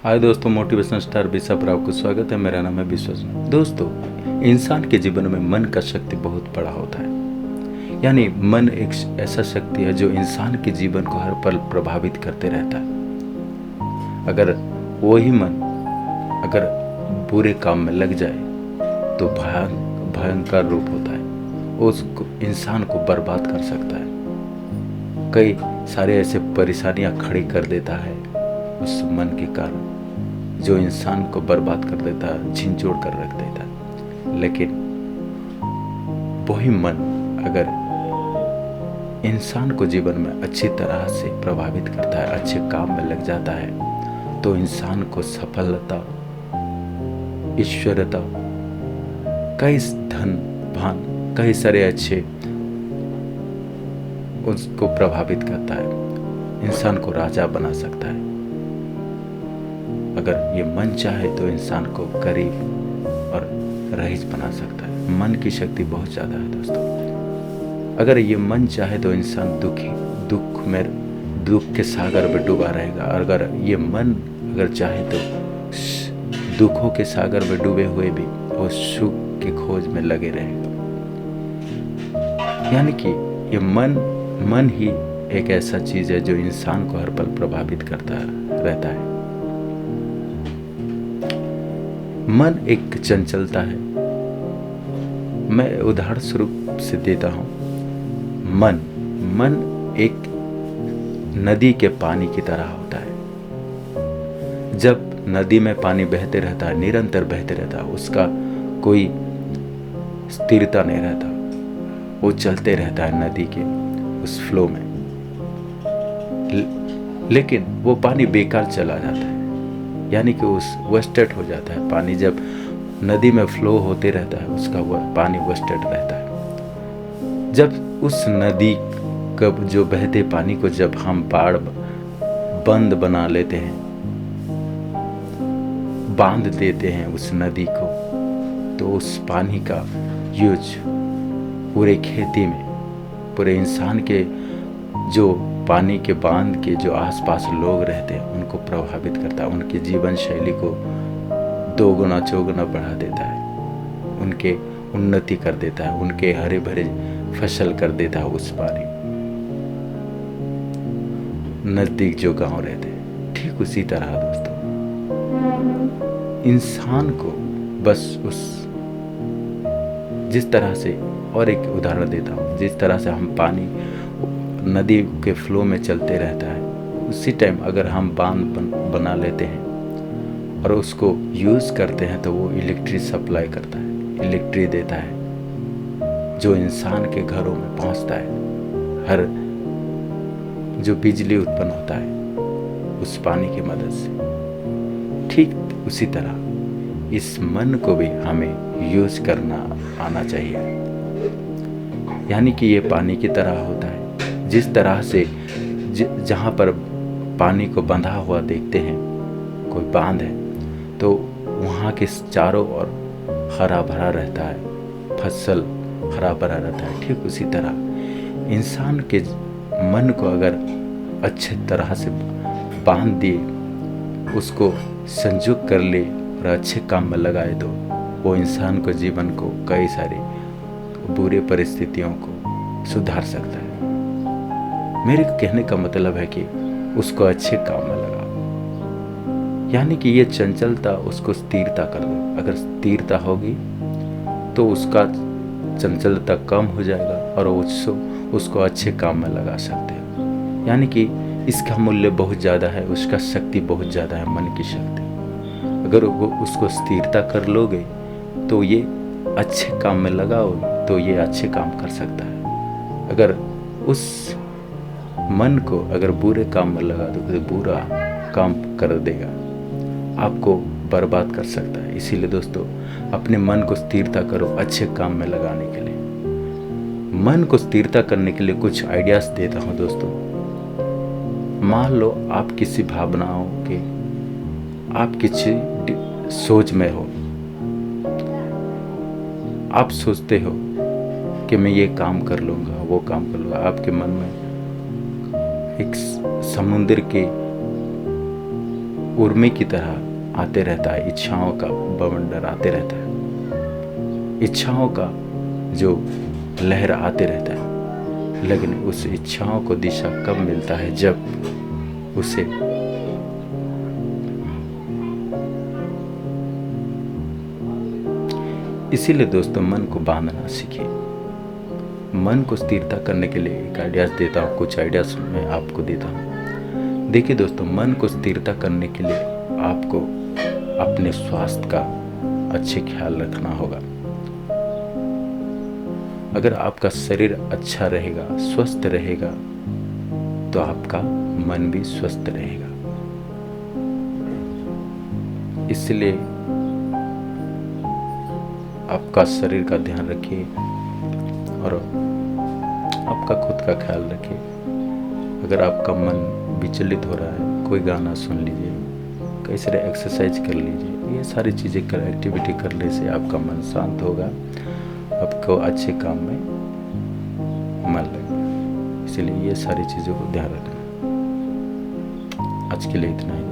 हाय दोस्तों, motivational star विशा पर आपको स्वागत है। मेरा नाम है विश्वनाथ। दोस्तों, इंसान के जीवन में मन का शक्ति बहुत बड़ा होता है। यानी मन एक ऐसा शक्ति है जो इंसान के जीवन को हर पल प्रभावित करते रहता है। अगर वही मन अगर बुरे काम में लग जाए तो भयंकर रूप होता है। उसको इंसान को बर्बाद कर सकता है। कई सारे ऐसे परेशानियां खड़ी कर देता है उस मन के कारण, जो इंसान को बर्बाद कर देता है, झिंझोड़ कर रख देता है। लेकिन वही मन अगर इंसान को जीवन में अच्छी तरह से प्रभावित करता है, अच्छे काम में लग जाता है, तो इंसान को सफलता, ईश्वरता, कई धन भान, कई सारे अच्छे उसको प्रभावित करता है। इंसान को राजा बना सकता है। अगर ये मन चाहे तो इंसान को गरीब और रईस बना सकता है। मन की शक्ति बहुत ज़्यादा है दोस्तों। अगर ये मन चाहे तो इंसान दुख के सागर में डूबा रहेगा। अगर ये मन अगर चाहे तो दुखों के सागर में डूबे हुए भी वो सुख की खोज में लगे रहेगा। यानी कि ये मन ही एक ऐसा चीज़ है जो इंसान को हर पल प्रभावित करता रहता है। मन एक चंचलता है। मैं उदाहरण स्वरूप से देता हूँ। मन एक नदी के पानी की तरह होता है। जब नदी में पानी बहते रहता है, निरंतर बहते रहता है, उसका कोई स्थिरता नहीं रहता। वो चलते रहता है नदी के उस फ्लो में, लेकिन वो पानी बेकार चला जाता है। यानी कि उस वेस्टेड हो जाता है पानी। जब नदी में फ्लो होते रहता है, उसका वह पानी वेस्टेड रहता है। जब उस नदी का जो बहते पानी को जब हम बाढ़ बंद बना लेते हैं, बांध देते हैं उस नदी को, तो उस पानी का यूज पूरे खेती में, पूरे इंसान के जो पानी के बांध के जो आसपास लोग रहते हैं उनको प्रभावित करता है। उनकी जीवन शैली को दोगुना चौगुना बढ़ा देता है, उनके उन्नति कर देता है, उनके हरे भरे फसल कर देता है उस पानी। नजदीक जो गांव रहते हैं, ठीक उसी तरह दोस्तों इंसान को बस जिस तरह से, और एक उदाहरण देता हूँ, जिस तरह से हम पानी नदी के फ्लो में चलते रहता है, उसी टाइम अगर हम बांध बना लेते हैं और उसको यूज़ करते हैं तो वो इलेक्ट्रिक सप्लाई करता है, इलेक्ट्रिक देता है, जो इंसान के घरों में पहुंचता है। हर जो बिजली उत्पन्न होता है उस पानी की मदद से। ठीक उसी तरह इस मन को भी हमें यूज़ करना आना चाहिए। यानी कि ये पानी की तरह होता है। जिस तरह से जहाँ पर पानी को बंधा हुआ देखते हैं, कोई बांध है, तो वहाँ के चारों ओर हरा भरा रहता है, फसल हरा भरा रहता है। ठीक उसी तरह इंसान के मन को अगर अच्छे तरह से बांध दिए, उसको संजोग कर ले और अच्छे काम में लगाए, तो वो इंसान को जीवन को कई सारी बुरे परिस्थितियों को सुधार सकता है। मेरे कहने का मतलब है कि उसको अच्छे काम में लगाओ। यानी कि ये चंचलता, उसको स्थिरता कर दो। अगर स्थिरता होगी तो उसका चंचलता कम हो जाएगा और उसको अच्छे काम में लगा सकते हो। यानी कि इसका मूल्य बहुत ज़्यादा है, उसका शक्ति बहुत ज़्यादा है, मन की शक्ति। अगर वो उसको स्थिरता कर लोगे तो ये अच्छे काम में लगाओ तो ये अच्छे काम कर सकता है। अगर उस मन को अगर बुरे काम में लगा दो तो बुरा काम कर देगा, आपको बर्बाद कर सकता है। इसीलिए दोस्तों, अपने मन को स्थिरता करो अच्छे काम में लगाने के लिए। मन को स्थिरता करने के लिए कुछ आइडियाज देता हूँ दोस्तों। मान लो आप किसी भावनाओं के, आप किसी सोच में हो, आप सोचते हो कि मैं ये काम कर लूँगा, वो काम कर लूँगा। आपके मन में एक समुद्र के उर्मी की तरह आते रहता है, इच्छाओं का बवंडर आते रहता है, इच्छाओं का जो लहर आते रहता है, लेकिन उस इच्छाओं को दिशा कब मिलता है? जब उसे इसीलिए दोस्तों मन को बांधना सीखिए। मन को स्थिरता करने के लिए एक आइडियाज़ देता हूँ, कुछ आइडियाज़ मैं आपको देता हूँ। देखिए दोस्तों, मन को स्थिरता करने के लिए आपको अपने स्वास्थ्य का अच्छे ख्याल रखना होगा। अगर आपका शरीर अच्छा रहेगा, स्वस्थ रहेगा, तो आपका मन भी स्वस्थ रहेगा। इसलिए आपका शरीर का ध्यान रखिए और आपका खुद का ख्याल रखिए। अगर आपका मन विचलित हो रहा है, कोई गाना सुन लीजिए, कई सारे एक्सरसाइज कर लीजिए। ये सारी चीज़ें एक्टिविटी करने से आपका मन शांत होगा, आपको अच्छे काम में मन लगेगा। इसलिए ये सारी चीज़ों को ध्यान रखना। आज के लिए इतना ही।